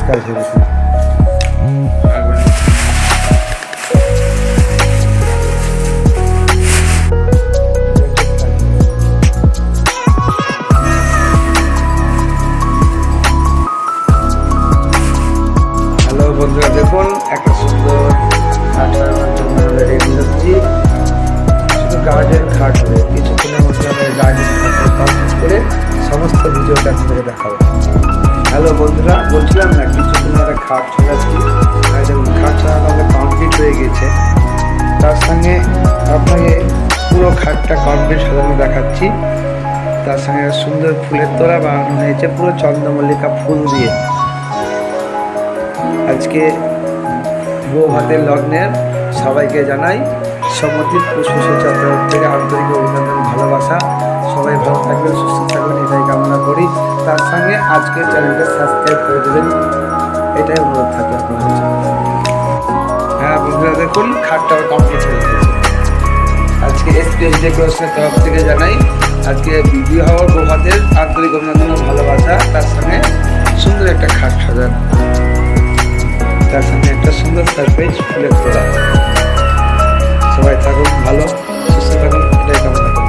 কাজ হয়েছে। হ্যালো বন্ধুরা, দেখুন একটা সুন্দর খাট বানানোর জন্য রেডি হচ্ছি। শুধু গার্ডেন খাট হবে, কিছুক্ষণের মধ্যে আমি গার্ডেন খাট কমপ্লিট করে সমস্ত ভিডিওটা আপনাদের দেখাবো। হ্যালো বন্ধুরা, বলছিলাম না কিছুক্ষণে একটা খাট চলে আসছি। খাট ছাড়ানো আমাদের কমপ্লিট হয়ে গেছে। তার সঙ্গে আপনাকে পুরো খাটটা কমপ্লিট সাজানো দেখাচ্ছি। তার সঙ্গে সুন্দর ফুলের তোড়া বানানো হয়েছে পুরো চন্দ্রমল্লিকা ফুল দিয়ে। আজকে বউ ভাতের লগ্নের সবাইকে জানাই সমতির পুষ্পসজ্জার তরফ থেকে আন্তরিক অভিনন্দন, ভালোবাসা। সবাই ভালো থাকবেন, সুস্থ থাকবেন, এটাই কামনা করি। তার সঙ্গে আজকের চ্যানেলটা সাবস্ক্রাইব করে দেবেন, এটাই অনুরোধ থাকবে আপনার কাছে। হ্যাঁ বন্ধুরা, দেখুন খাটটাও কমপ্লিট হয়ে গেছে। আজকে এসপিএস ডেকোরেশনের তরফ থেকে জানাই আজকে বিবাহ বউ ভাতের আন্তরিক অভিনন্দন, ভালোবাসা। তার সঙ্গে সুন্দর একটা খাট সাজানো, তার সঙ্গে একটা সুন্দর সারপ্রাইজ ফুলের তোড়া। সবাই থাকুন ভালো, সুস্থ থাকুন, এটাই কামনা করি।